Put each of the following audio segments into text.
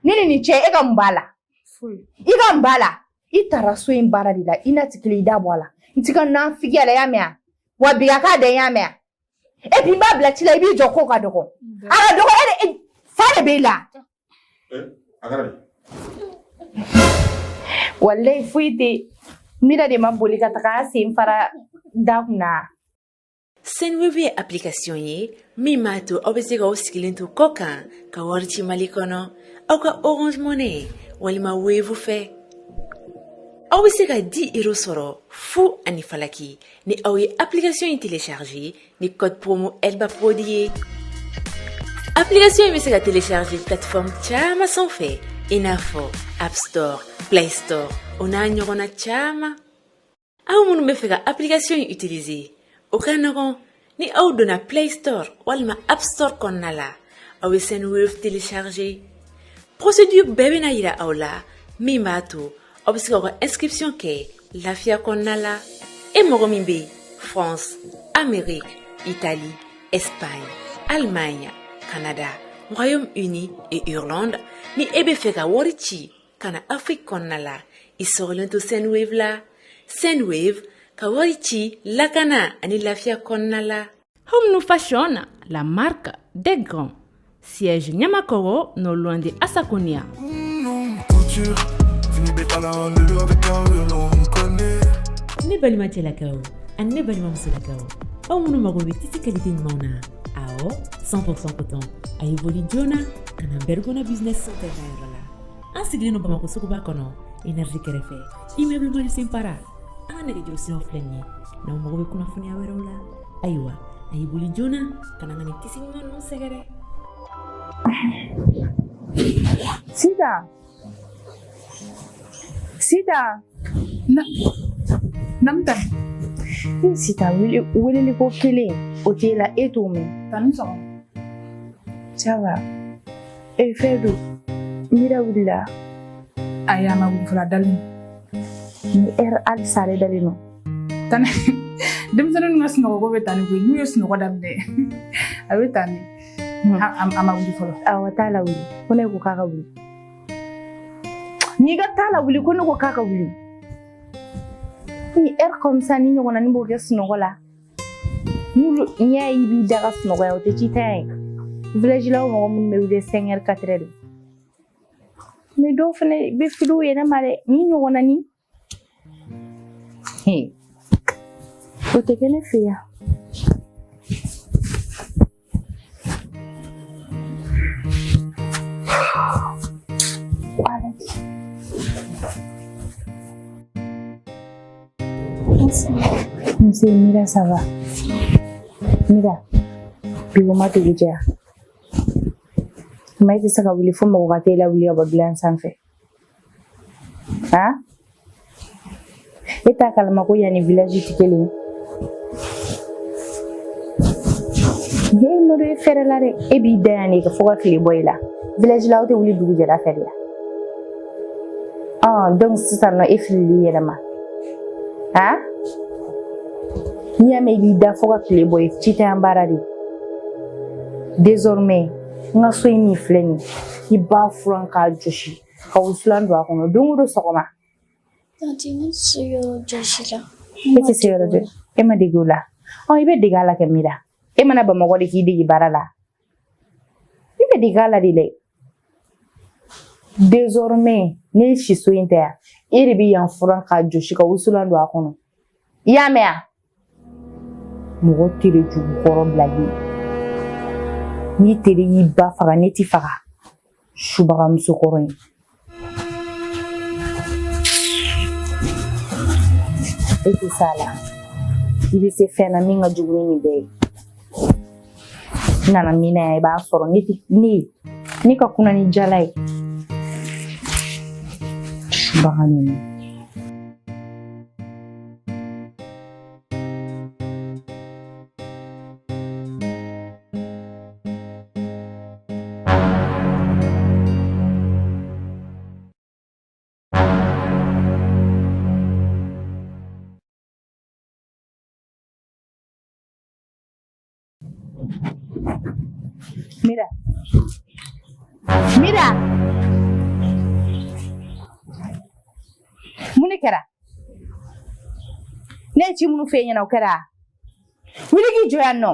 ni ce e ka mbala i ka mbala i tara so in bara de la ina tikili da bola ntika na figi ala ya mea wa biga ka de ya mea e bi ba bla tila bi joko ka dogo ara dogo e fa de bela agara wallahi fuiti mira de mabuli ka taka sim fara dawna Senwebe application ye mi mato obesega oskilento koka ka warchi malikono au ka Orange Money walima Wave fe obesega 10 € soro fu ani falaki ni awi application yi télécharger ni code promo elba prodier application yi mesega télécharger plateforme chama sans fait inafo App Store Play Store ona nyogona chama au munu mefega application yi utiliser Okanagon ni au dona Play Store walma App Store konnala awe Senwave télécharger procédure bébé na ira aula mi mato obisiko inscription ke lafia konnala e mogomimbe France Amérique Italie Espagne Allemagne Canada Royaume-Uni et Irlande ni ebe feka worichi kana Afrique konnala isorlento Senwave la Senwave Kawarichi Lakana ani lafia konnala. Home New Fashion, la marque des grands. Siège Nyamakoro, non loin de Asakonia. Ne bali mati la kao, an ne bali mamsu la kao. Au munu magobe titi qualité mauna. Ao 100% coton. Ayi boli jona, kana bergona business santé la. Ansigli no bamako sukuba kono, énergie kerefe. Immeuble mali simpara. Nege jurusino flenye na umagobe kuna funia werola aiwa aibuli jona kana ngani tisingon no segere sida namta sida wili ko kele otela etome tan so chawa e fedu mira willa ayama wufula dalin ni al sare dalino tan dem sanon ngas no go betani ko ñu yes no ko damne awetani ama wuli folo awatala wuli kone ko kaka wuli ni ga tala wuli kone ko kaka wuli ni comme ça ni ngona ni bo ges no gola ni nyai bi daga no go yote chitai village la mo mun me wuli 5h 4h mais do fene be fidu yena male ni ngona ni hey, ¿usted qué le fía? Sí, mira, ça va. Mira, pigo mate guja. Mai tisa ka wili fuma ko tela wili ba bilan sanfe. Ha? Eta kalma ko yani village tikeli gey no re ferelare e bi dani ko foga kli boyla village la ote wuli dugu jara feria donc ça no ifli yelama ha niame bi da foga kli boy chita ambarari désormais nga soyni fleni iba franka joshi ka uslando akono dungu sokoma Tanti suyo joshila. Eti suyo joshila. Ema digula. Ibe digala ke mira. Ema na bamago de ki digi barala. Ibe digala dile. Désormais, ne shiso inter. Iri bi yan furan ka joshi ka usulando akono. Ya mea. Mugo tire jugu koro blagi. Ni tire yiba faga neti faga. Shubaga muso koro yi. Eti sala ibe se fena minga juguni ni be nana mina ba soro ni ka kuna ni jalai bahani Mira. kɛra ne ye ci minnu f'e ɲɛna o kɛra wuli k'i jɔ yan nɔ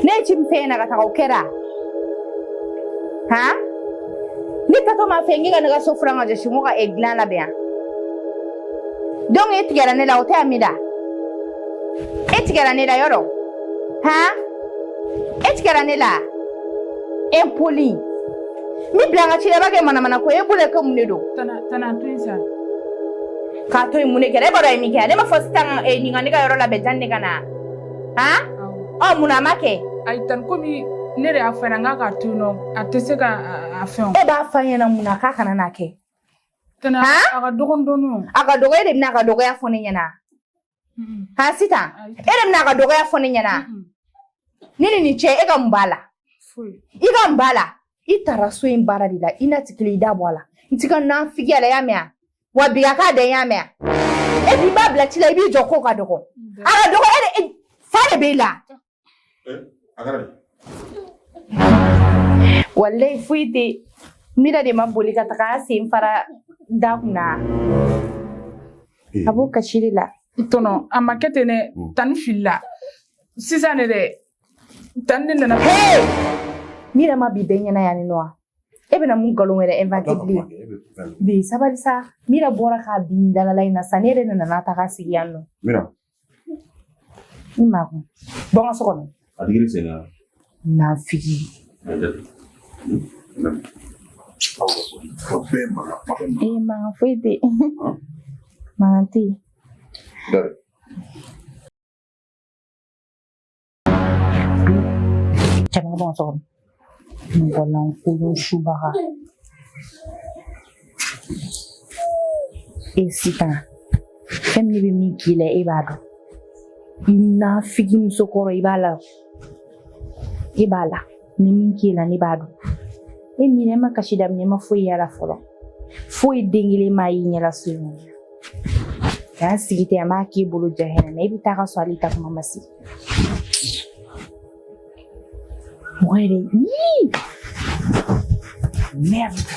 ne ye ci min f'e ɲɛna ka taga o kɛra han ne taatɔ m'a fɛ n k'i ka ne ka so furan ka jɔsi n ko ka dilan labɛn yan donc e tigɛra ne la o tɛ yan min da e tigɛra ne la yɔrɔ han e tigɛra ne la impoli mi bila n ka cilaba kɛ manamana ko e bolo kɛ mun de don tana to yen sa k'a to yen mun de kɛra e b'a dɔn a ye min kɛ ne ma fɔ sisan nin ka ne ka yɔrɔ labɛn janni ne ka na han ɔ mun na a ma kɛ ayi tani komi ne de y'a fɔ n k'a k'a to yen nɔ a tɛ se ka a fɛn e b'a fɔ an ɲɛna mun na k'a kana n'a kɛ tana a ka dɔgɔn dɔɔnin a ka dɔgɔ e de bɛna a ka dɔgɔya fɔ ne ɲɛna han sisan e de bɛna a ka dɔgɔya fɔ ne ɲɛna ne ni nin cɛ e ka mun b'a la i ka mun b'a la i taara so in baara de la i na ti kelen i da bɔ a la n ti ka nan figi a la i y'a mɛn a wa bi a k'a da i y'a mɛn a e bi b'a bila ci la i b'i jɔ ko ka dɔgɔ a ka dɔgɔ e de fa de b'e la walayi foyi tɛ mira de ma boli ka taga a sen fara da kunna a b'o kasi de la tɔnɔ a ma kɛ ten dɛ tani filila sisan de dɛ tani de nana mira ma bi bɛɛ ɲɛna yan ni nɔ wa e bɛna mun nkalon wɛrɛ inventer bilen bi sabali sa mira bɔra k'a bin dalala in na sa ne yɛrɛ nana ta ka sigi yan nɔ Mira. i ma kun bɔ n ka so kɔnɔ A digiri sen na. n'an figi mankan foyi tɛ mankan tɛ yen cɛman bɔ n ka so kɔnɔ mɔgɔ lankolon subaga e sisan fɛn min bɛ min k'i la e b'a dɔn i n'a figi musokɔrɔ i b'a la ni min k'i la ne b'a dɔn e minɛ ma kasi daminɛ ma foyi y'a la fɔlɔ foyi den kelen ma y'i ɲɛla so in kɔnɔ k'an sigi ten a m'a k'i bolo ja hɛrɛ na e bɛ taa ka so ale ta kuma ma se mɔgɔ yɛrɛ merde.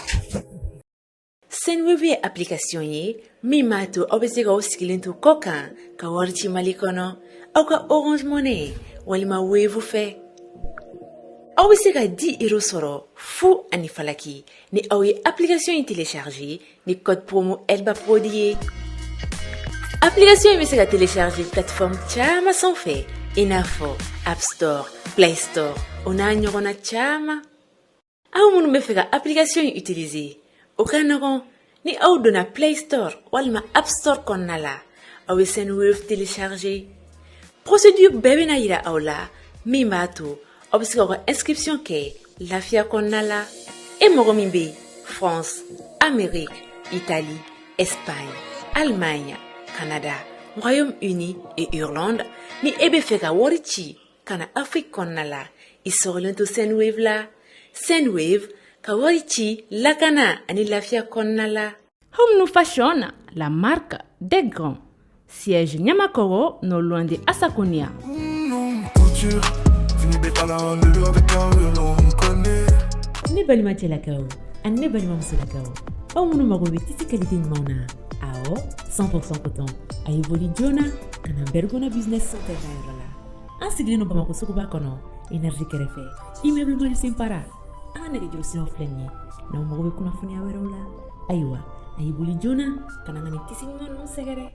Senweb ye application ye min b'a to aw bɛ se k'aw sigilen to kɔ kan ka wari ci Mali kɔnɔ aw ka Orange Money walima Wave fɛ. Aw bɛ se ka 10 € sɔrɔ fu ani falaki ni aw ye application in télécharger ni code promo Elba Prodi ye. Application in bɛ se ka télécharger plateforme caman sanfɛ i n'a fɔ App Store, Play Store o n'a ɲɔgɔnna caman. Aw minnu bɛ fɛ ka application in utiliser o ka nɔgɔn ni aw donna Play Store walima App Store kɔnɔna la aw bɛ Senweb télécharger. Procédure bɛɛ bɛna yira aw la min b'a to aw bɛ se k'aw ka inscription kɛ lafiya kɔnɔna la. E mɔgɔ min bɛ France, Amérique, Italie, Espagne, Allemagne, Canada, Royaume-Uni et Irlande ni e bɛ fɛ ka wari ci ka na Afrique kɔnɔna la i sɔgɔlen to Senweb la. Senweb ka wari ci lakana ani lafiya kɔnɔna la. Home Fashion, la marque des grands. Siège Nyamakoro, non loin de Asakonia. Ne balima cɛlakaw ani ne balimamusolakaw aw minnu mago bɛ tisi qualité ɲumanw na awɔ 100% coton a ye boli joona ka na Bergona business center ka yɔrɔ la an sigilen don Bamako suguba kɔnɔ énergie kɛrɛfɛ immeuble Marisien Para an ka nɛgɛjuru siraw filɛ nin ye n'aw mago bɛ kunnafoniya wɛrɛw la ayiwa a ye boli joona ka na ŋa nin tisi ɲuman ninnu sɛgɛrɛ